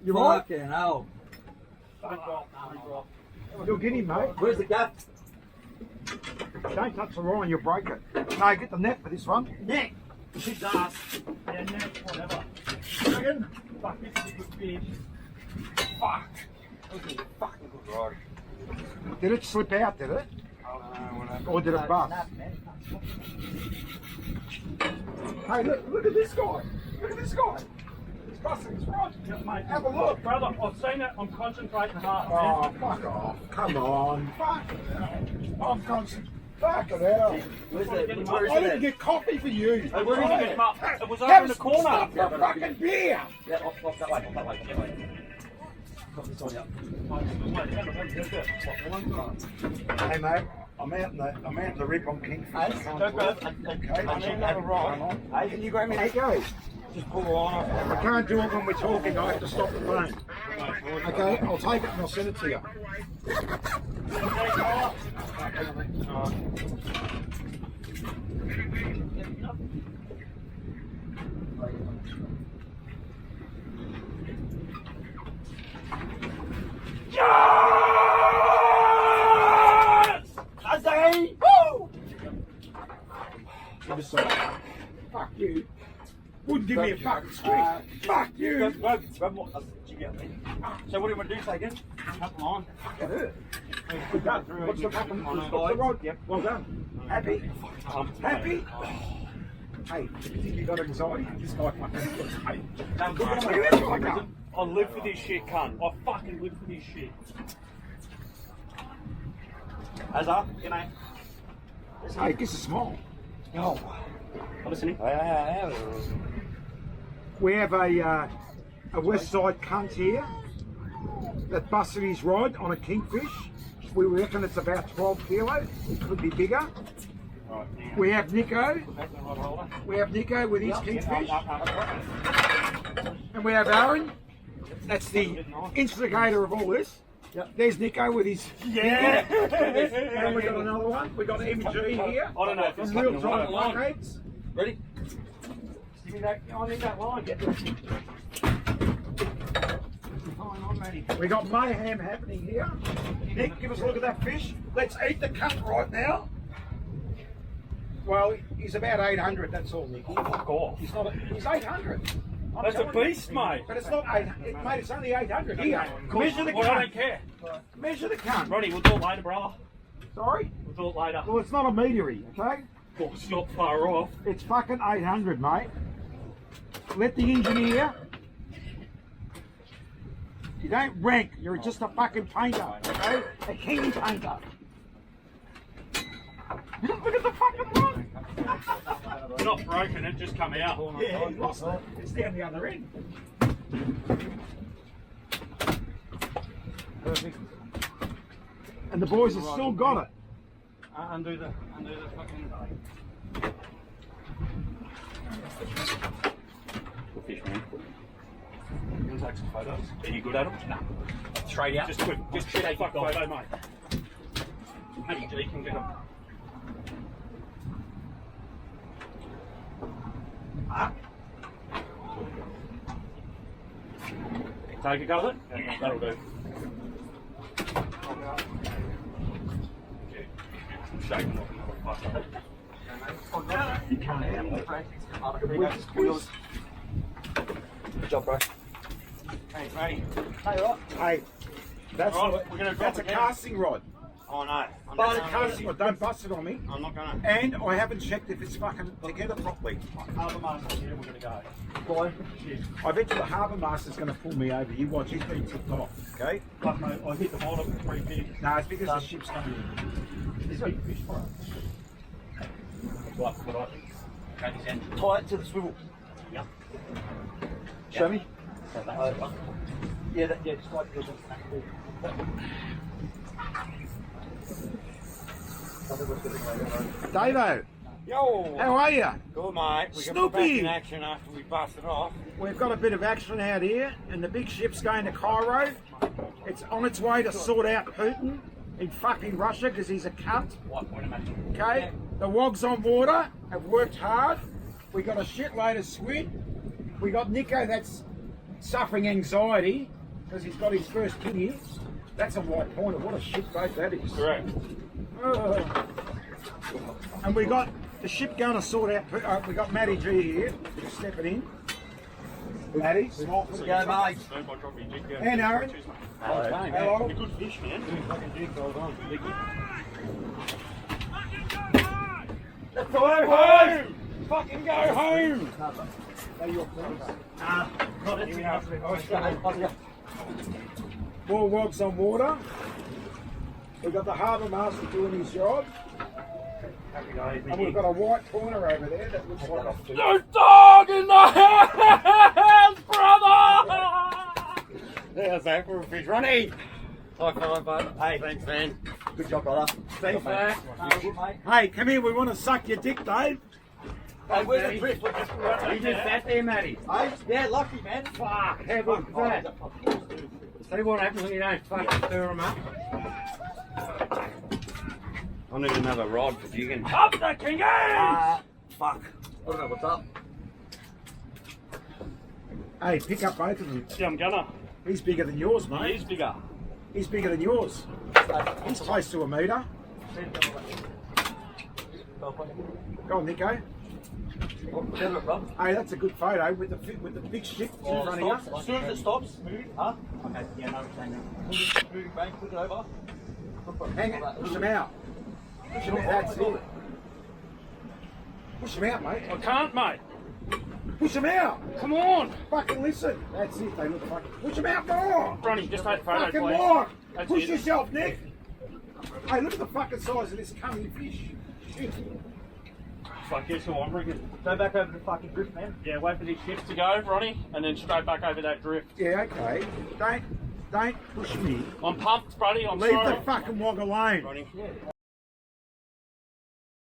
You right? Fucking hell. You'll get him, mate. Where's the gap? Don't touch the line, you'll break it. No, get the net for this one. Nick! His ass. Yeah, no, whatever. Again. Fuck, this is a good fish. Fuck! This is a fucking good ride. Did it slip out, did it? Or did it bust? Hey, look at this guy. Look at this guy. He's busting his rod. Yeah, mate. Have a look. Brother, I've seen it. I'm concentrating hard. Oh, fuck off. Come on. Fuck it out. I'm constant. Fuck it out. Where's I didn't get coffee for you. Hey, where did you get him up? It was over Have in the a corner. stop your fucking beer. Yeah, off that way, that way. Got this on up. Hey mate, I'm out in the rip on Kingfish. Hey, Okay, I need another ride. Hey, can you grab me? Hey, go. Just pull the line off. I can't do it when we're talking. I have to stop the phone. Okay, I'll take it and I'll send it to you. Woo! Give us some. Fuck you. Wouldn't give me a fucking squeak. Fuck you. Grab more. So what do you want to do, say again? Cut the line. It hurt. Good done. What's the fucking the rod? Yep. Well done. Happy? Happy? Hey, you think you got anxiety? This guy fucking hey. Look at this guy go. I live for this shit, cunt. I fucking live for this shit. Azar, you know. Hey, this is small. Oh. I'm listening. We have a west side cunt here that busted his rod on a kingfish. We reckon it's about 12 kilos. It could be bigger. We have Nico. We have Nico with his kingfish. And we have Aaron. That's the instigator of all this. Yep. There's Nico with his. Yeah! And we got another one. We got MG here. I don't know if it's From Real fucking Time right. Blockheads. Ready? Give me that. I need that line. I'm ready. We got mayhem happening here. Nick, give us a look at that fish. Let's eat the cut right now. Well, he's about 800. That's all, Nick. Fuck off. He's not. He's 800. I'm That's a telling you. beast, mate. But it's not 800, mate. It's only 800. Here, measure the Well, I don't cunt. care. Measure the cunt. Ronnie, we'll do it later, brother. Sorry. We'll do it later. Well, it's not a metery, okay? Oh, it's not far off. It's fucking 800, mate. Let the engineer. You don't rank. You're just a fucking painter, okay? A king painter. Look at the fucking one. It's not broken, it just come out. Yeah, he lost it. It's down the other end. Perfect. And the boys have still got it. Undo the fucking. Good fish, man. You want to take some photos? Are you good at them? No. Straight out. Just quick, just take a photo, mate. Matty G can get them. Take a go of it? Yeah, that'll do. Shaking like a motherfucker. You can't handle it. Good job, bro. Hey, Matty. Hey, right. Hey, that's, All right, we're gonna drop that's a it down. casting rod. Oh no. But a casting rod, don't bust it on me. I'm not gonna. And I haven't checked if it's fucking together properly. Harbour Master, yeah, we're gonna go. Boy. I bet you the harbour master's going to pull me over. You watch, he's been tipped off, okay? Fuck, mate, I hit the bottom with 3 big. No, it's because the ship's coming in. There's big fish for us. What I think. Tie it to the swivel. Yep. Show me. Yeah, just like this. Davo, Yo. how are you? Good mate. We Snoopy. got back in action after we busted off. We've got a bit of action out here, and the big ship's going to Cairo. It's on its way to sort out Putin in fucking Russia because he's a cunt. Okay? The wogs on water have worked hard. We got a shitload of squid. We got Nico that's suffering anxiety because he's got his first kid here. That's a white pointer. What a shit boat that is. Correct. And we got the ship going to sort out. We got Matty G here, just stepping in. Matty, small. Go, mate. And Aaron. Hello. You're good fish, man. Let's go home! Fucking go home! More wogs on water. We've got the harbour master doing his job. And we've got a white pointer over there that looks like a fish. No dog in the house, brother! There's that for a fish. Ronnie! High five, bud. Hey, thanks, man. Good job, brother. Thanks, man. Hey, come here, we want to suck your dick, Dave. Hey, where's the drift? You just sat there, Matty. Hey? Yeah, lucky, man. Fuck, how good is that? See what happens when you don't fucking stir them up? I need another rod for jigging. Up the Kingfish! Fuck. I don't know what's up. Hey, pick up both of them. Yeah, I'm gonna. He's bigger than yours, He mate. is bigger. He's bigger than yours. He's close to a metre. Go on, Nico. Hey, that's a good photo with the big ship in front of you. As soon as it stops, move. Huh? Okay, yeah, no, it's hanging. Move, bang, put it over. Hang it, push him out. Push him out, that's it. Push him out, mate. I can't, mate. Push him out. Come on. Fucking listen. That's it, they look fucking. Push him out more. Ronnie, just take a photo, Fucking please. more. That's Push it. yourself, Nick. Hey, look at the fucking size of this cunning fish. Shit. Fuck, guess who I'm bringing? Go back over the fucking drift, man. Yeah, wait for these ships to go, Ronnie, and then straight back over that drift. Yeah, okay. Don't push me. I'm pumped, buddy. I'm Leave sorry. the fucking wog alone. Ronnie.